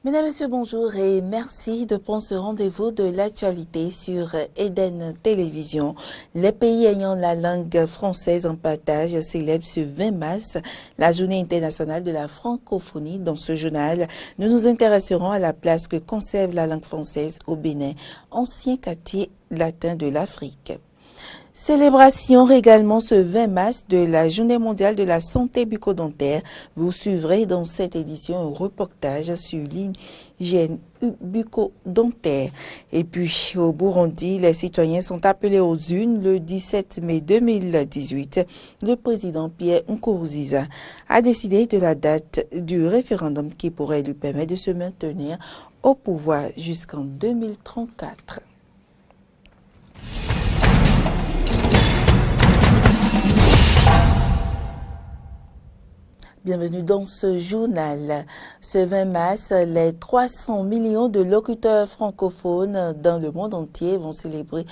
Mesdames, Messieurs, bonjour et merci de prendre ce rendez-vous de l'actualité sur Eden Télévision. Les pays ayant la langue française en partage célèbrent ce 20 mars la journée internationale de la francophonie. Dans ce journal, nous nous intéresserons à la place que conserve la langue française au Bénin, ancien quartier latin de l'Afrique. Célébration également ce 20 mars de la Journée mondiale de la santé bucco-dentaire. Vous suivrez dans cette édition un reportage sur l'hygiène bucco-dentaire. Et puis au Burundi, les citoyens sont appelés aux urnes le 17 mai 2018. Le président Pierre Nkurunziza a décidé de la date du référendum qui pourrait lui permettre de se maintenir au pouvoir jusqu'en 2034. Bienvenue dans ce journal. Ce 20 mars, les 300 millions de locuteurs francophones dans le monde entier vont célébrer,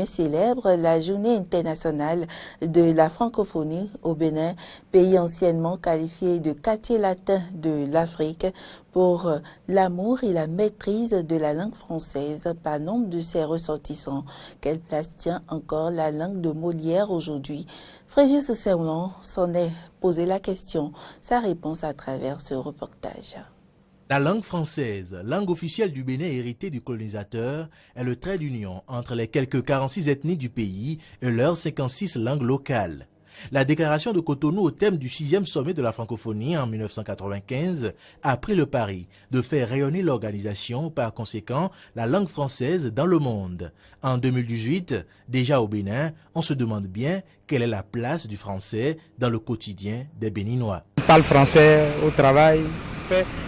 célèbrent la journée internationale de la francophonie au Bénin, pays anciennement qualifié de quartier latin de l'Afrique, pour l'amour et la maîtrise de la langue française par nombre de ses ressortissants. Quelle place tient encore la langue de Molière aujourd'hui? Fréjus Sermon s'en est posé la question. Sa réponse à travers ce reportage. La langue française, langue officielle du Bénin héritée du colonisateur, est le trait d'union entre les quelques 46 ethnies du pays et leurs 56 langues locales. La déclaration de Cotonou au thème du 6e sommet de la francophonie en 1995 a pris le pari de faire rayonner l'organisation, par conséquent la langue française dans le monde. En 2018, déjà au Bénin, on se demande bien quelle est la place du français dans le quotidien des Béninois. On parle français au travail,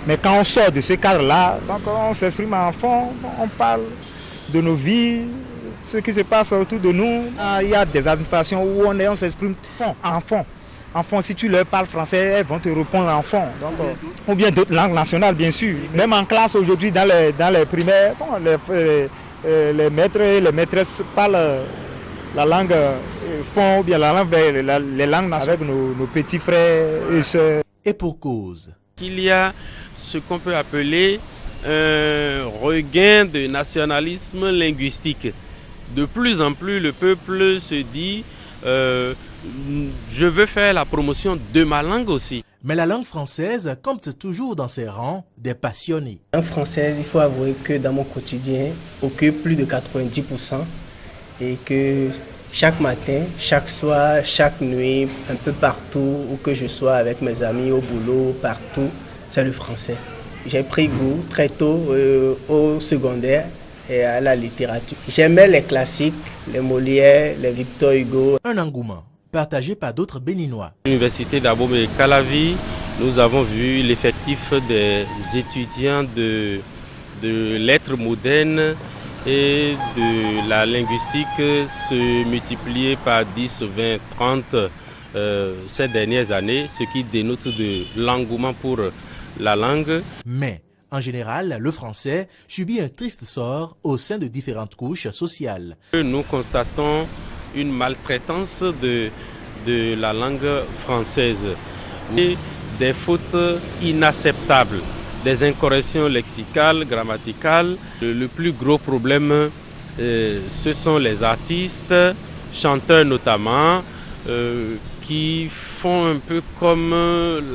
mais quand on sort de ce cadre-là, donc on s'exprime en fond, on parle de nos vies, ce qui se passe autour de nous. Il y a des administrations où on s'exprime en fond. En fond, si tu leur parles français, elles vont te répondre en fond. Donc, ou bien d'autres langues nationales, bien sûr. Même en classe aujourd'hui, dans les primaires, les maîtres et les maîtresses parlent la langue fond, ou bien la langue, les langues nationales avec nos petits frères et sœurs. Et pour cause. Il y a ce qu'on peut appeler un regain de nationalisme linguistique. De plus en plus, le peuple se dit je veux faire la promotion de ma langue aussi. Mais la langue française compte toujours dans ses rangs des passionnés. La langue française, il faut avouer que dans mon quotidien, occupe plus de 90%. Et que chaque matin, chaque soir, chaque nuit, un peu partout où que je sois avec mes amis, au boulot, partout, c'est le français. J'ai pris goût très tôt au secondaire et à la littérature. J'aimais les classiques, les Molière, les Victor Hugo. Un engouement partagé par d'autres Béninois. À l'université d'Abomey et Calavi, nous avons vu l'effectif des étudiants de lettres modernes et de la linguistique se multiplier par 10, 20, 30 ces dernières années, ce qui dénote de l'engouement pour la langue. Mais en général, le français subit un triste sort au sein de différentes couches sociales. Nous constatons une maltraitance de la langue française et des fautes inacceptables, des incorrections lexicales, grammaticales. Le plus gros problème, ce sont les artistes, chanteurs notamment, qui font un peu comme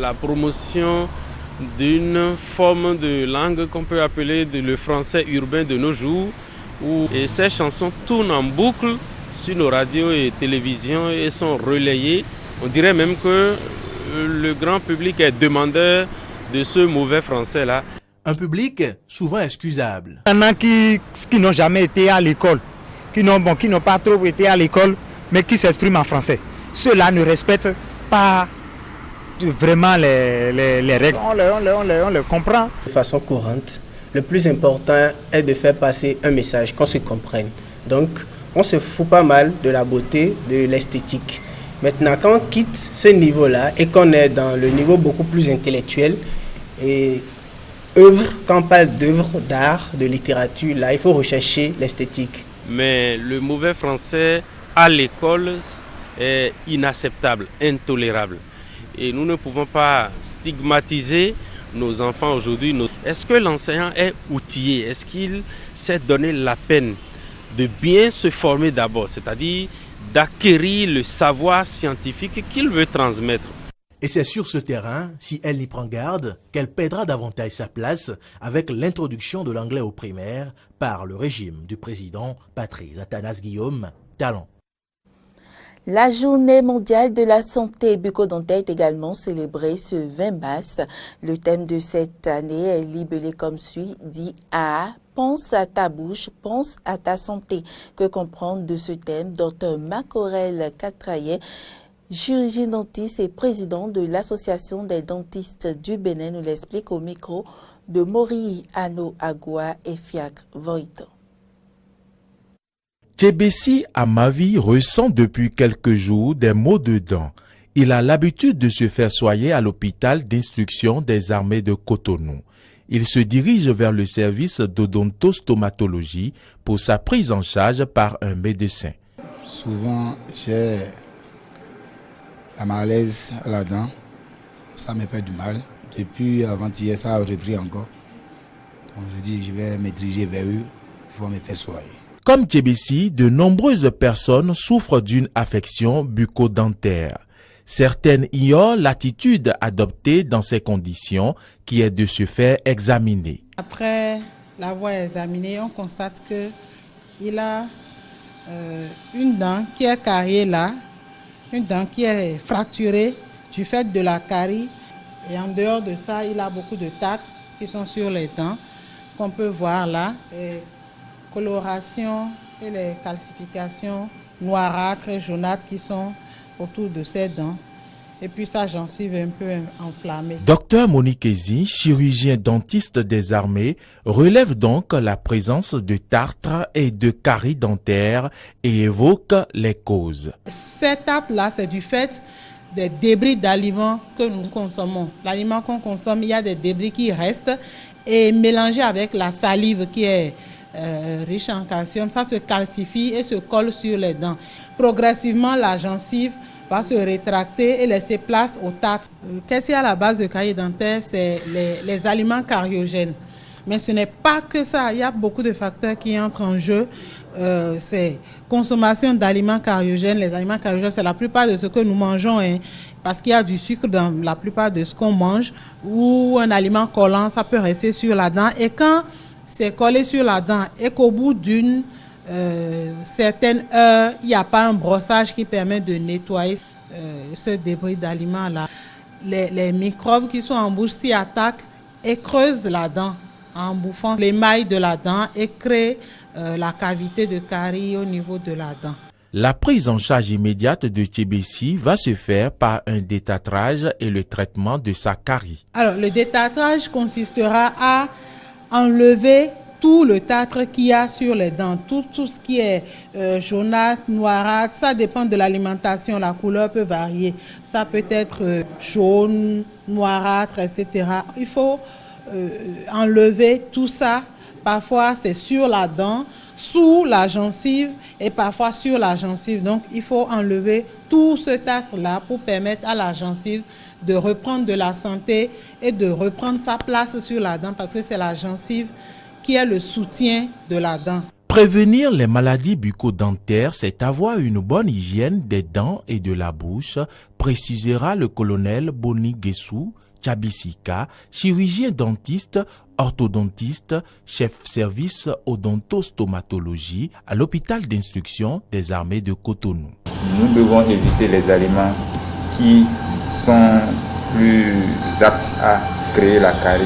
la promotion d'une forme de langue qu'on peut appeler le français urbain de nos jours, et ces chansons tournent en boucle sur nos radios et télévisions et sont relayées. On dirait même que le grand public est demandeur de ce mauvais français-là. Un public souvent excusable. Il y en a qui n'ont jamais été à l'école, qui n'ont pas trop été à l'école, mais qui s'expriment en français. Ceux-là ne respectent pas vraiment les règles. On les comprend. De façon courante, le plus important est de faire passer un message, qu'on se comprenne. Donc, on se fout pas mal de la beauté, de l'esthétique. Maintenant, quand on quitte ce niveau-là et qu'on est dans le niveau beaucoup plus intellectuel, et quand on parle d'œuvre, d'art, de littérature, là, il faut rechercher l'esthétique. Mais le mauvais français à l'école est inacceptable, intolérable. Et nous ne pouvons pas stigmatiser nos enfants aujourd'hui. Est-ce que l'enseignant est outillé? Est-ce qu'il s'est donné la peine de bien se former d'abord, c'est-à-dire d'acquérir le savoir scientifique qu'il veut transmettre? Et c'est sur ce terrain, si elle n'y prend garde, qu'elle perdra davantage sa place avec l'introduction de l'anglais au primaire par le régime du président Patrice Athanase-Guillaume Talon. La journée mondiale de la santé bucco-dentaire est également célébrée ce 20 mars. Le thème de cette année est libellé comme suit, dit A. Pense à ta bouche, pense à ta santé. Que comprendre de ce thème, Dr Macorel Katraye, chirurgien dentiste et président de l'Association des dentistes du Bénin, nous l'explique au micro de Mori Ano Agua et Fiacre Voitan. Tchébessi Amavi ressent depuis quelques jours des maux de dents. Il a l'habitude de se faire soigner à l'hôpital d'instruction des armées de Cotonou. Il se dirige vers le service d'odontostomatologie pour sa prise en charge par un médecin. Souvent, j'ai la malaise à la dent, ça me fait du mal. Depuis avant-hier, ça a repris encore. Donc je dis, je vais me diriger vers eux pour me faire soigner. Comme Tchébessi, de nombreuses personnes souffrent d'une affection bucco-dentaire. Certaines ignorent l'attitude adoptée dans ces conditions, qui est de se faire examiner. Après l'avoir examiné, on constate qu'il a une dent qui est carriée là, une dent qui est fracturée du fait de la carie. Et en dehors de ça, il a beaucoup de taches qui sont sur les dents, qu'on peut voir là. Et coloration et les calcifications noirâtres et jaunâtres qui sont autour de ces dents. Et puis sa gencive est un peu enflammée. Docteur Monique Ezi, chirurgien dentiste des armées, relève donc la présence de tartres et de caries dentaires et évoque les causes. Ces tartres-là, c'est du fait des débris d'aliments que nous consommons. L'aliment qu'on consomme, il y a des débris qui restent et mélangés avec la salive qui est riche en calcium, ça se calcifie et se colle sur les dents. Progressivement, la gencive va se rétracter et laisser place aux tartres. Qu'est-ce qu'il y a à la base de caries dentaires? C'est les aliments cariogènes. Mais ce n'est pas que ça, il y a beaucoup de facteurs qui entrent en jeu. C'est consommation d'aliments cariogènes. Les aliments cariogènes, c'est la plupart de ce que nous mangeons, hein, parce qu'il y a du sucre dans la plupart de ce qu'on mange, ou un aliment collant, ça peut rester sur la dent. Et quand c'est collé sur la dent et qu'au bout d'une certaine heure, il n'y a pas un brossage qui permet de nettoyer ce débris d'aliments-là, les microbes qui sont en bouche s'y attaquent et creusent la dent en bouffant l'émail de la dent et créent la cavité de carie au niveau de la dent. La prise en charge immédiate de Tchébessi va se faire par un détartrage et le traitement de sa carie. Alors, le détartrage consistera à enlever tout le tartre qu'il y a sur les dents, tout ce qui est jaunâtre, noirâtre, ça dépend de l'alimentation, la couleur peut varier. Ça peut être jaune, noirâtre, etc. Il faut enlever tout ça. Parfois, c'est sur la dent, sous la gencive et parfois sur la gencive. Donc, il faut enlever tout ce tartre-là pour permettre à la gencive de reprendre de la santé et de reprendre sa place sur la dent parce que c'est la gencive qui est le soutien de la dent. Prévenir les maladies bucco-dentaires, c'est avoir une bonne hygiène des dents et de la bouche, précisera le colonel Boni Guessou Tchabissika, chirurgien dentiste, orthodontiste, chef service odontostomatologie à l'hôpital d'instruction des armées de Cotonou. Nous devons éviter les aliments qui sont plus aptes à créer la carie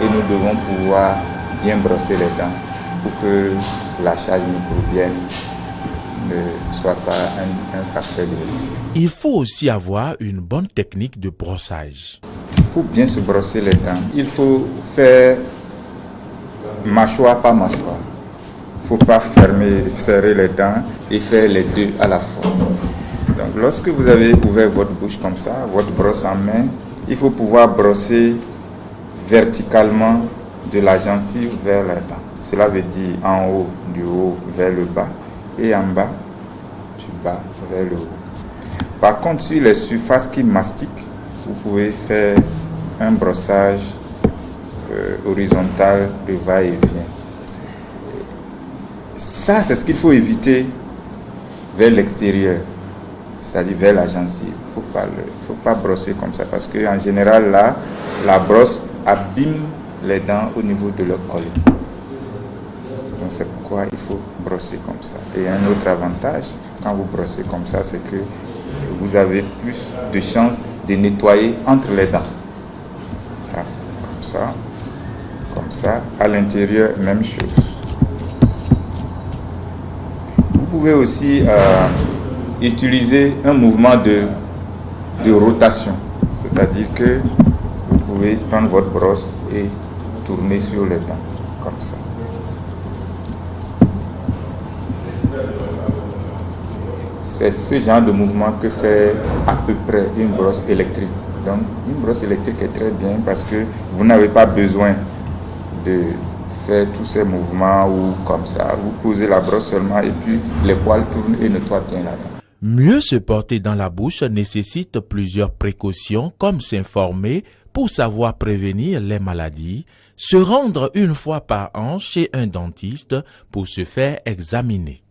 et nous devons pouvoir bien brosser les dents pour que la charge microbienne ne soit pas un facteur de risque. Il faut aussi avoir une bonne technique de brossage. Pour bien se brosser les dents, il faut faire mâchoire par mâchoire. Il ne faut pas serrer les dents et faire les deux à la fois. Donc, lorsque vous avez ouvert votre bouche comme ça, votre brosse en main, il faut pouvoir brosser verticalement de la gencive vers la dent. Cela veut dire en haut, du haut vers le bas et en bas, du bas vers le haut. Par contre, sur les surfaces qui mastiquent, vous pouvez faire un brossage horizontale de va-et-vient. Ça, c'est ce qu'il faut éviter vers l'extérieur, c'est-à-dire vers la gencive. Il ne faut pas brosser comme ça, parce qu'en général, là, la brosse abîme les dents au niveau de leur col. Donc c'est pourquoi il faut brosser comme ça. Et un autre avantage, quand vous brossez comme ça, c'est que vous avez plus de chances de nettoyer entre les dents. Voilà, comme ça. À l'intérieur, même chose. Vous pouvez aussi utiliser un mouvement de rotation. C'est-à-dire que vous pouvez prendre votre brosse et tourner sur les dents, comme ça. C'est ce genre de mouvement que fait à peu près une brosse électrique. Donc, une brosse électrique est très bien parce que vous n'avez pas besoin de faire tous ces mouvements ou comme ça. Vous posez la brosse seulement et puis les poils tournent et nettoient bien la dent. Mieux se porter dans la bouche nécessite plusieurs précautions comme s'informer pour savoir prévenir les maladies, se rendre une fois par an chez un dentiste pour se faire examiner.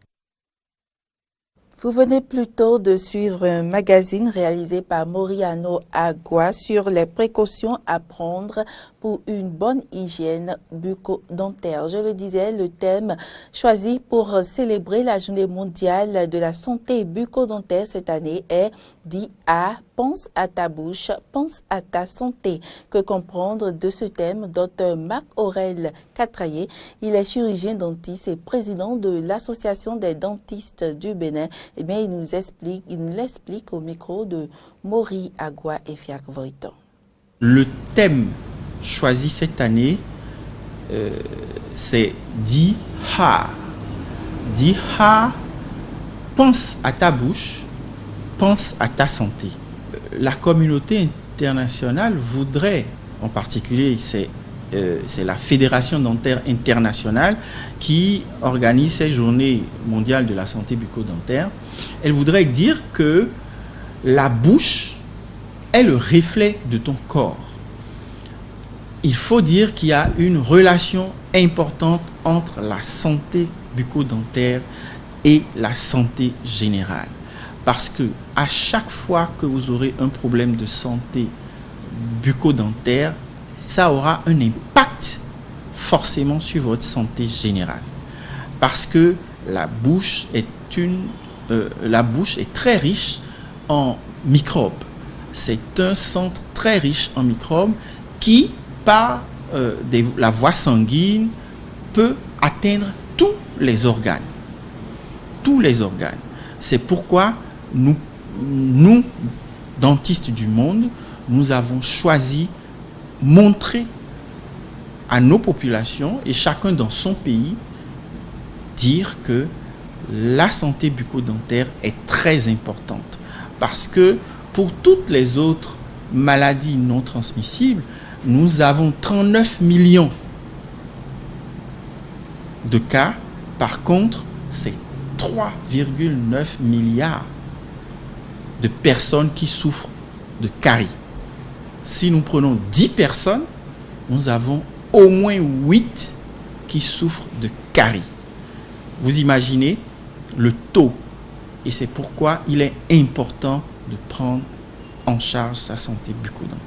Vous venez plutôt de suivre un magazine réalisé par Moriano Agua sur les précautions à prendre pour une bonne hygiène bucco-dentaire. Je le disais, le thème choisi pour célébrer la journée mondiale de la santé bucco-dentaire cette année est dit à pense à ta bouche, pense à ta santé. Que comprendre de ce thème? Dr Marc-Aurèle Catraillé, il est chirurgien dentiste et président de l'Association des dentistes du Bénin. Eh bien, il nous l'explique au micro de Mori Agua et Fiak Voiton. Le thème choisi cette année, c'est Di-Ha. Di-Ha, pense à ta bouche, pense à ta santé. La communauté internationale voudrait, en particulier, c'est la Fédération dentaire internationale qui organise ces journées mondiales de la santé bucco-dentaire. Elle voudrait dire que la bouche est le reflet de ton corps. Il faut dire qu'il y a une relation importante entre la santé bucco-dentaire et la santé générale. Parce que à chaque fois que vous aurez un problème de santé bucco-dentaire, ça aura un impact forcément sur votre santé générale. Parce que la bouche est très riche en microbes. C'est un centre très riche en microbes qui, par la voie sanguine, peut atteindre tous les organes. Tous les organes. C'est pourquoi nous, dentistes du monde, nous avons choisi montrer à nos populations et chacun dans son pays, dire que la santé bucco-dentaire est très importante. Parce que pour toutes les autres maladies non transmissibles, nous avons 39 millions de cas. Par contre, c'est 3,9 milliards de personnes qui souffrent de caries. Si nous prenons 10 personnes, nous avons au moins 8 qui souffrent de caries. Vous imaginez le taux. Et c'est pourquoi il est important de prendre en charge sa santé bucco-dentaire.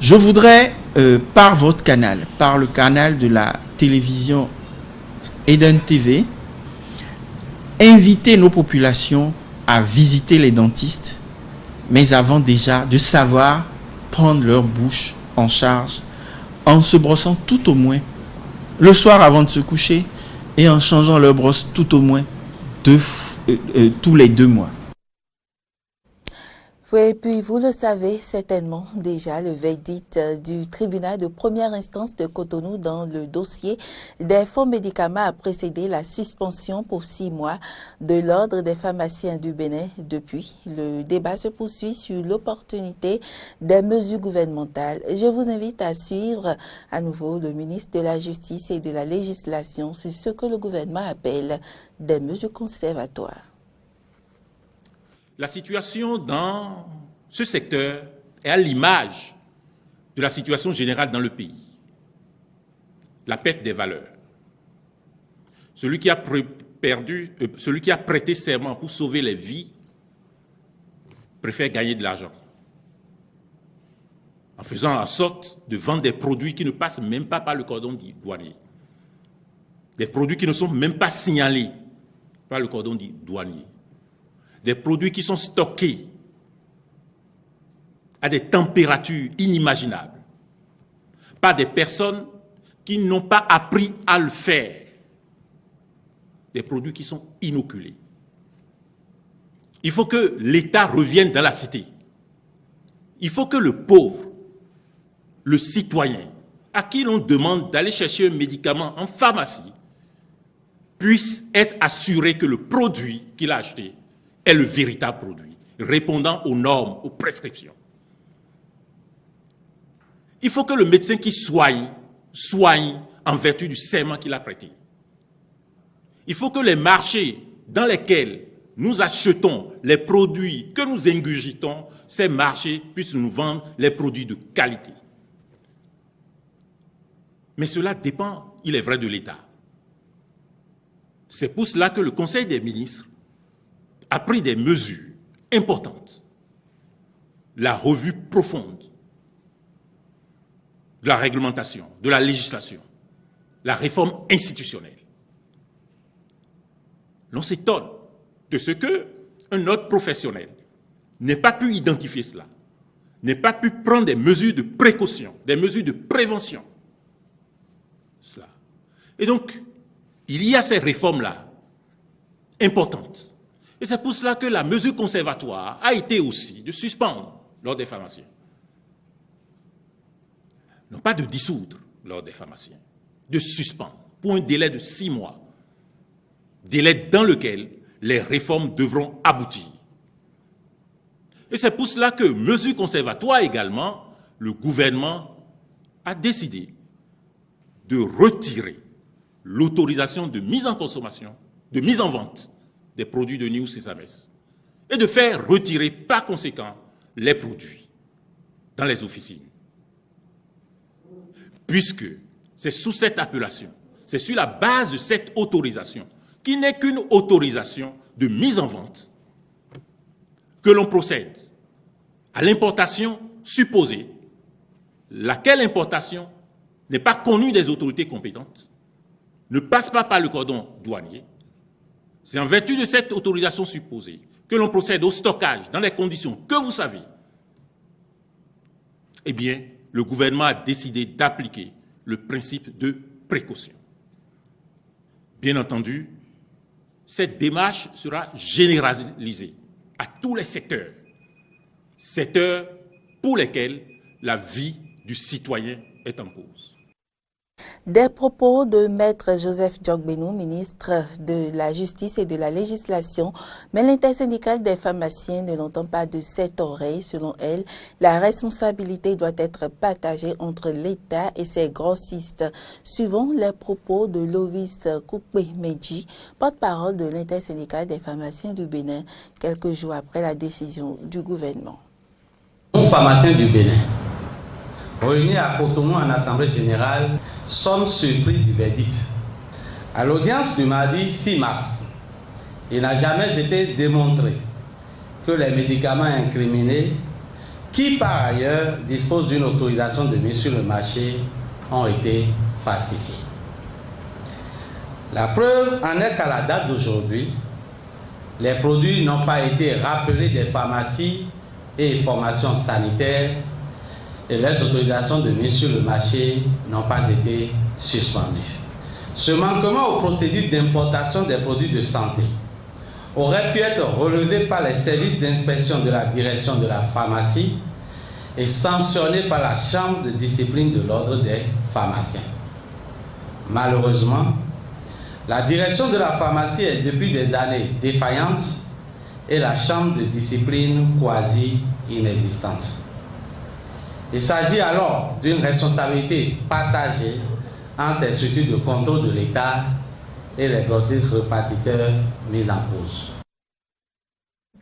Je voudrais, par votre canal, par le canal de la télévision Eden TV, inviter nos populations à visiter les dentistes, mais avant déjà de savoir prendre leur bouche en charge en se brossant tout au moins le soir avant de se coucher et en changeant leur brosse tout au moins tous les 2 mois. Oui, et puis vous le savez certainement déjà, le verdict du tribunal de première instance de Cotonou dans le dossier des faux médicaments a précédé la suspension pour 6 mois de l'ordre des pharmaciens du Bénin. Depuis, le débat se poursuit sur l'opportunité des mesures gouvernementales. Je vous invite à suivre à nouveau le ministre de la Justice et de la Législation sur ce que le gouvernement appelle des mesures conservatoires. La situation dans ce secteur est à l'image de la situation générale dans le pays. la perte des valeurs. Celui qui a prêté serment pour sauver les vies préfère gagner de l'argent en faisant en sorte de vendre des produits qui ne passent même pas par le cordon douanier. Des produits qui ne sont même pas signalés par le cordon douanier. Des produits qui sont stockés à des températures inimaginables par des personnes qui n'ont pas appris à le faire. Des produits qui sont inoculés. Il faut que l'État revienne dans la cité. Il faut que le pauvre, le citoyen, à qui l'on demande d'aller chercher un médicament en pharmacie, puisse être assuré que le produit qu'il a acheté est le véritable produit, répondant aux normes, aux prescriptions. Il faut que le médecin qui soigne en vertu du serment qu'il a prêté. Il faut que les marchés dans lesquels nous achetons les produits que nous ingurgitons, ces marchés puissent nous vendre les produits de qualité. Mais cela dépend, il est vrai, de l'État. C'est pour cela que le Conseil des ministres a pris des mesures importantes. La revue profonde de la réglementation, de la législation, la réforme institutionnelle. L'on s'étonne de ce qu'un autre professionnel n'ait pas pu identifier cela, n'ait pas pu prendre des mesures de précaution, des mesures de prévention. Cela. Et donc, il y a ces réformes-là importantes. Et c'est pour cela que la mesure conservatoire a été aussi de suspendre l'ordre des pharmaciens. Non pas de dissoudre l'ordre des pharmaciens, de suspendre pour un délai de 6 mois. Délai dans lequel les réformes devront aboutir. Et c'est pour cela que, mesure conservatoire également, le gouvernement a décidé de retirer l'autorisation de mise en consommation, de mise en vente des produits de New Sésame et de faire retirer par conséquent les produits dans les officines. Puisque c'est sous cette appellation, c'est sur la base de cette autorisation, qui n'est qu'une autorisation de mise en vente, que l'on procède à l'importation supposée, laquelle importation n'est pas connue des autorités compétentes, ne passe pas par le cordon douanier. C'est en vertu de cette autorisation supposée que l'on procède au stockage dans les conditions que vous savez. Eh bien, le gouvernement a décidé d'appliquer le principe de précaution. Bien entendu, cette démarche sera généralisée à tous les secteurs pour lesquels la vie du citoyen est en cause. Des propos de Maître Joseph Diogbenou, ministre de la Justice et de la Législation, mais l'intersyndicale des pharmaciens ne l'entend pas de cette oreille. Selon elle, la responsabilité doit être partagée entre l'État et ses grossistes. Suivant les propos de Lovis Koupé-Medji, porte-parole de l'intersyndicale des pharmaciens du Bénin, quelques jours après la décision du gouvernement. Nous, pharmaciens du Bénin, réunis à Cotonou en Assemblée générale, sommes surpris du verdict. À l'audience du mardi 6 mars, il n'a jamais été démontré que les médicaments incriminés, qui par ailleurs disposent d'une autorisation de mise sur le marché, ont été falsifiés. La preuve en est qu'à la date d'aujourd'hui, les produits n'ont pas été rappelés des pharmacies et formations sanitaires et les autorisations de mise sur le marché n'ont pas été suspendues. Ce manquement aux procédures d'importation des produits de santé aurait pu être relevé par les services d'inspection de la direction de la pharmacie et sanctionné par la Chambre de discipline de l'ordre des pharmaciens. Malheureusement, la direction de la pharmacie est depuis des années défaillante et la Chambre de discipline quasi inexistante. Il s'agit alors d'une responsabilité partagée entre les structures de contrôle de l'État et les grossistes répartiteurs mis en cause.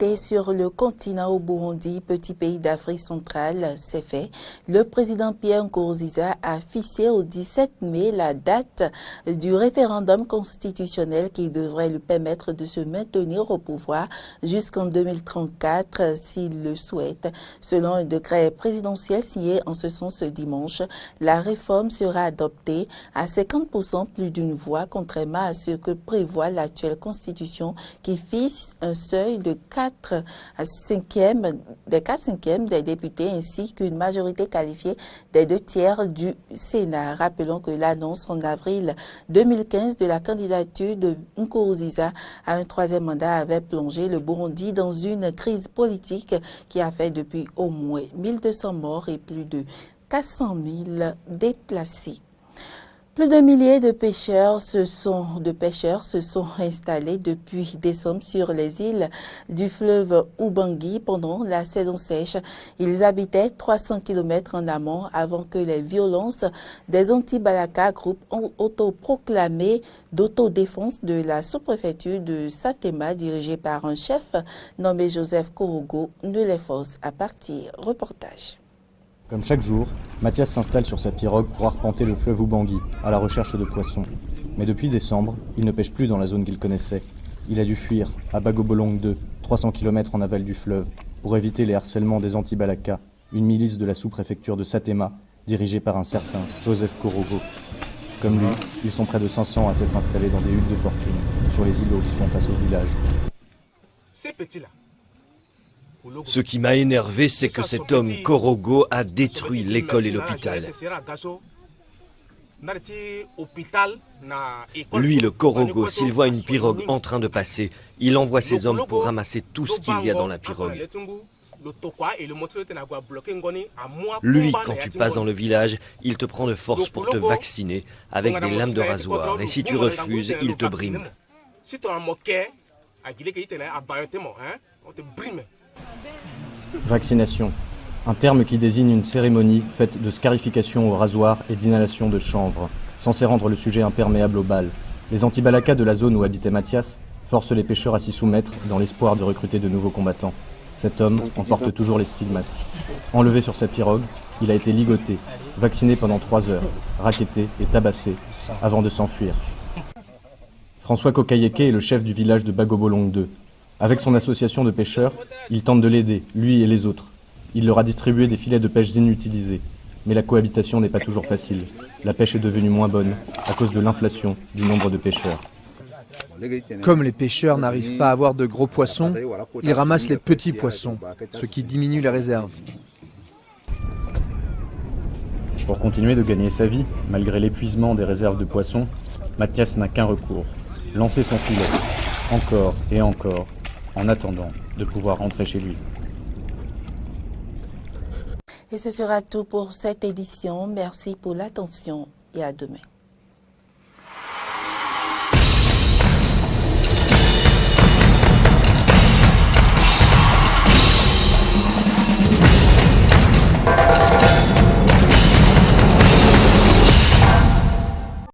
l'actualité sur le continent au Burundi, petit pays d'Afrique centrale, c'est fait. Le président Pierre Nkurunziza a fixé au 17 mai la date du référendum constitutionnel qui devrait lui permettre de se maintenir au pouvoir jusqu'en 2034 s'il le souhaite. Selon un décret présidentiel signé en ce sens ce dimanche, la réforme sera adoptée à 50% plus d'une voix, contrairement à ce que prévoit l'actuelle constitution qui fixe un seuil de 4/5 des députés ainsi qu'une majorité qualifiée des 2/3 du Sénat. Rappelons que l'annonce en avril 2015 de la candidature de Nkurunziza à un troisième mandat avait plongé le Burundi dans une crise politique qui a fait depuis au moins 1200 morts et plus de 400 000 déplacés. Plus d'un millier de pêcheurs se sont installés depuis décembre sur les îles du fleuve Ubangi pendant la saison sèche. Ils habitaient 300 km en amont avant que les violences des anti-Balaka, groupe autoproclamé d'autodéfense de la sous-préfecture de Satéma, dirigé par un chef nommé Joseph Korogo, ne les forcent à partir. Reportage. Comme chaque jour, Mathias s'installe sur sa pirogue pour arpenter le fleuve Ubangi, à la recherche de poissons. Mais depuis décembre, il ne pêche plus dans la zone qu'il connaissait. Il a dû fuir, à Bagobolong 2, 300 km en aval du fleuve, pour éviter les harcèlements des anti-Balaka, une milice de la sous-préfecture de Satéma, dirigée par un certain Joseph Korogo. Comme lui, ils sont près de 500 à s'être installés dans des huttes de fortune, sur les îlots qui font face au village. Ces petits-là. Ce qui m'a énervé, c'est que cet homme, Korogo, a détruit l'école et l'hôpital. Lui, le Korogo, s'il voit une pirogue en train de passer, il envoie ses hommes pour ramasser tout ce qu'il y a dans la pirogue. Lui, quand tu passes dans le village, il te prend de force pour te vacciner avec des lames de rasoir. Et si tu refuses, il te brime. Vaccination, un terme qui désigne une cérémonie faite de scarification au rasoir et d'inhalation de chanvre, censé rendre le sujet imperméable aux balles. Les anti-Balaka de la zone où habitait Mathias forcent les pêcheurs à s'y soumettre dans l'espoir de recruter de nouveaux combattants. Cet homme en porte toujours les stigmates. Enlevé sur sa pirogue, il a été ligoté, vacciné pendant 3 heures, racketté et tabassé, avant de s'enfuir. François Kokayeke est le chef du village de Bagobolong 2. Avec son association de pêcheurs, il tente de l'aider, lui et les autres. Il leur a distribué des filets de pêche inutilisés. Mais la cohabitation n'est pas toujours facile. La pêche est devenue moins bonne à cause de l'inflation du nombre de pêcheurs. Comme les pêcheurs n'arrivent pas à avoir de gros poissons, ils ramassent les petits poissons, ce qui diminue les réserves. Pour continuer de gagner sa vie, malgré l'épuisement des réserves de poissons, Mathias n'a qu'un recours, lancer son filet, encore et encore, en attendant de pouvoir rentrer chez lui. Et ce sera tout pour cette édition. Merci pour l'attention et à demain.